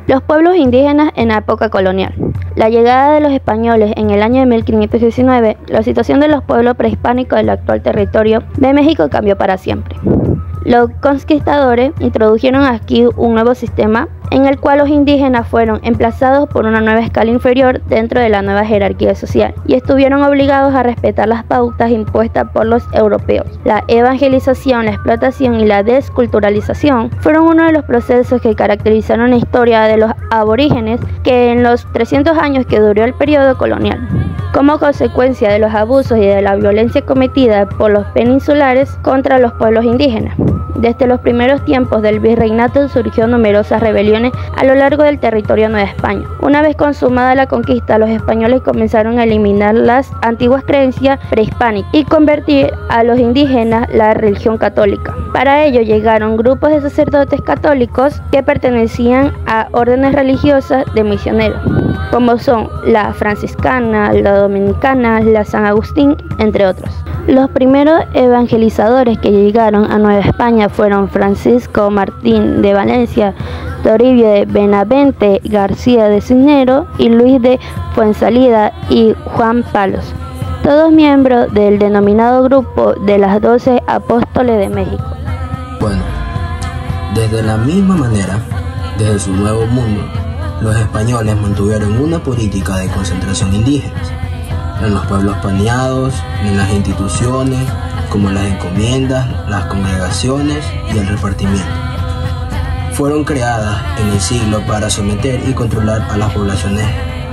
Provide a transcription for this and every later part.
Los pueblos indígenas en la época colonial. La llegada de los españoles en el año de 1519, la situación de los pueblos prehispánicos del actual territorio de México cambió para siempre. Los conquistadores introdujeron aquí un nuevo sistema en el cual los indígenas fueron emplazados por una nueva escala inferior dentro de la nueva jerarquía social y estuvieron obligados a respetar las pautas impuestas por los europeos. La evangelización, la explotación y la desculturalización fueron uno de los procesos que caracterizaron la historia de los aborígenes que en los 300 años que duró el periodo colonial. Como consecuencia de los abusos y de la violencia cometida por los peninsulares contra los pueblos indígenas. Desde los primeros tiempos del virreinato surgió numerosas rebeliones a lo largo del territorio de Nueva España. Una vez consumada la conquista, los españoles comenzaron a eliminar las antiguas creencias prehispánicas y convertir a los indígenas la religión católica. Para ello llegaron grupos de sacerdotes católicos que pertenecían a órdenes religiosas de misioneros, como son la franciscana, la dominicana, la San Agustín, entre otros. Los primeros evangelizadores que llegaron a Nueva España fueron Francisco Martín de Valencia, Toribio de Benavente, García de Cisneros y Luis de Fuensalida y Juan Palos, todos miembros del denominado grupo de las 12 Apóstoles de México. Bueno, desde la misma manera, desde su nuevo mundo, los españoles mantuvieron una política de concentración indígena en los pueblos planeados, en las instituciones como las encomiendas, las congregaciones y el repartimiento. Fueron creadas en el siglo para someter y controlar a las poblaciones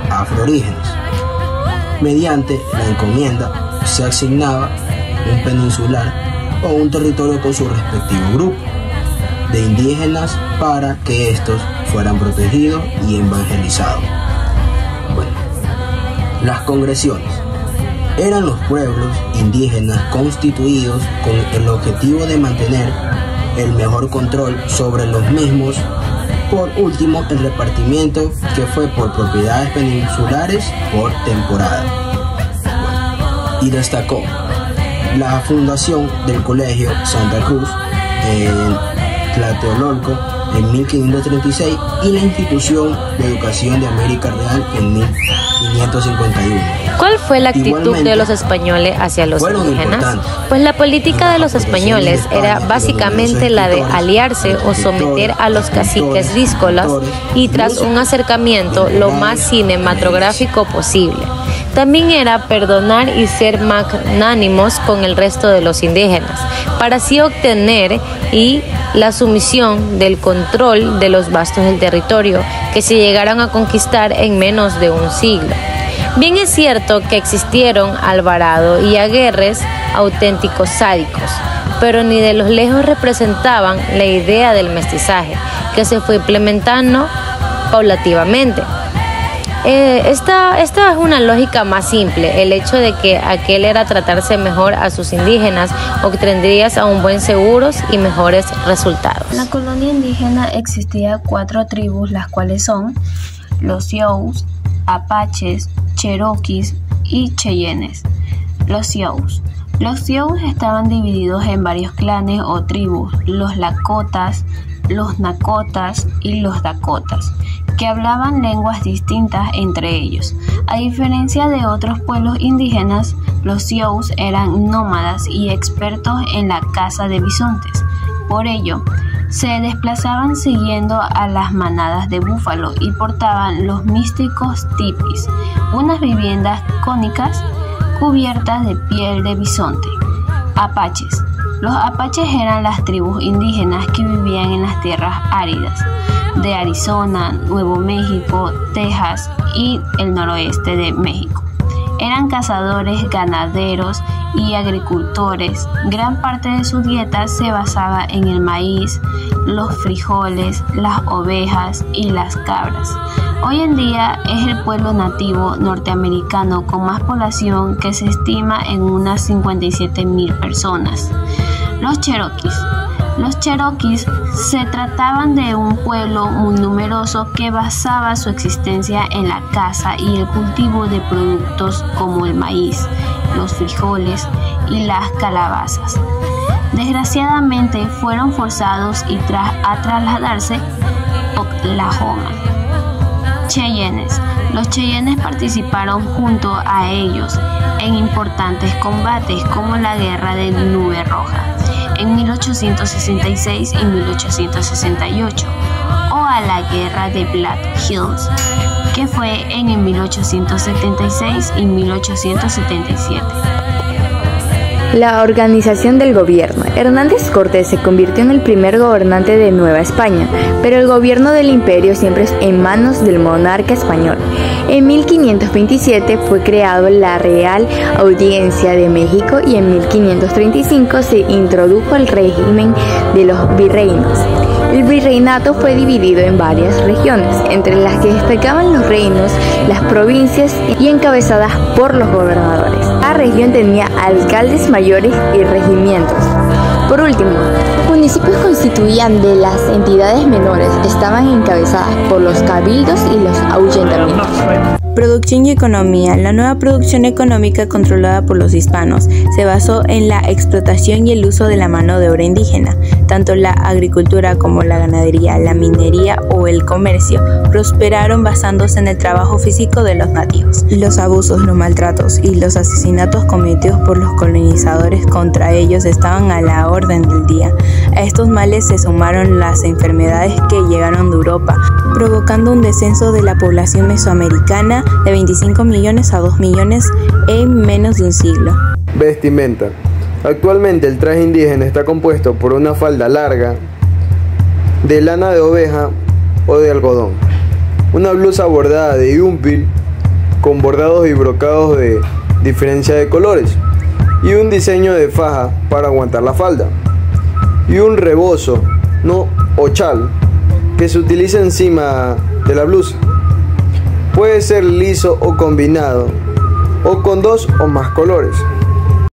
afrorígenas. Mediante la encomienda se asignaba un peninsular o un territorio con su respectivo grupo de indígenas para que estos fueran protegidos y evangelizados. Bueno, las congresiones eran los pueblos indígenas constituidos con el objetivo de mantener el mejor control sobre los mismos. Por último, el repartimiento, que fue por propiedades peninsulares por temporada. Bueno, y destacó la fundación del Colegio Santa Cruz en Tlatelolco en 1536 y la Institución de Educación de América Real en 1551. ¿Cuál fue la actitud de los españoles hacia los indígenas? Pues la política de los españoles era básicamente la de aliarse o someter a los caciques díscolas y tras un acercamiento lo más cinematográfico posible. También era perdonar y ser magnánimos con el resto de los indígenas, para así obtener la sumisión del control de los vastos del territorio que se llegaron a conquistar en menos de un siglo. Bien es cierto que existieron Alvarado y Aguerres auténticos sádicos, pero ni de los lejos representaban la idea del mestizaje, que se fue implementando paulativamente. Esta es una lógica más simple. El hecho de que aquel era tratarse mejor a sus indígenas obtendrías aún buen seguros y mejores resultados. En la colonia indígena existían 4 tribus, las cuales son los Sioux, Apaches, Cherokees y Cheyennes. Los Sioux estaban divididos en varios clanes o tribus, los Lakotas, los Nakotas y los Dakotas, que hablaban lenguas distintas entre ellos. A diferencia de otros pueblos indígenas, los Sioux eran nómadas y expertos en la caza de bisontes. Por ello, se desplazaban siguiendo a las manadas de búfalo y portaban los místicos tipis, unas viviendas cónicas cubiertas de piel de bisonte. Apaches. Los apaches eran las tribus indígenas que vivían en las tierras áridas de Arizona, Nuevo México, Texas y el noroeste de México. Eran cazadores, ganaderos y agricultores. Gran parte de su dieta se basaba en el maíz, los frijoles, las ovejas y las cabras. Hoy en día es el pueblo nativo norteamericano con más población, que se estima en unas 57,000 personas. Los Cherokees. Los Cherokees se trataban de un pueblo muy numeroso que basaba su existencia en la caza y el cultivo de productos como el maíz, los frijoles y las calabazas. Desgraciadamente fueron forzados a trasladarse a Oklahoma, Cheyennes. Los cheyennes participaron junto a ellos en importantes combates como la Guerra de Nube Roja en 1866 y 1868 o a la Guerra de Black Hills, que fue en 1876 y 1877. La organización del gobierno. Hernández Cortés se convirtió en el primer gobernante de Nueva España, pero el gobierno del imperio siempre es en manos del monarca español. En 1527 fue creado la Real Audiencia de México y en 1535 se introdujo el régimen de los virreinos. El virreinato fue dividido en varias regiones, entre las que destacaban los reinos, las provincias y encabezadas por los gobernadores. Cada región tenía alcaldes mayores y regimientos. Por último, los municipios constituían de las entidades menores, estaban encabezadas por los cabildos y los ahuyentamientos. Producción y economía. La nueva producción económica controlada por los hispanos se basó en la explotación y el uso de la mano de obra indígena. Tanto la agricultura como la ganadería, la minería o el comercio prosperaron basándose en el trabajo físico de los nativos. Los abusos, los maltratos y los asesinatos cometidos por los colonizadores contra ellos estaban a la orden del día. A estos males se sumaron las enfermedades que llegaron de Europa, provocando un descenso de la población mesoamericana de 25 millones a 2 millones en menos de un siglo. Vestimenta. Actualmente el traje indígena está compuesto por una falda larga de lana de oveja o de algodón, una blusa bordada de yúmpil con bordados y brocados de diferencia de colores y un diseño de faja para aguantar la falda y un rebozo o chal que se utiliza encima de la blusa. Puede ser liso o combinado o con 2 o más colores.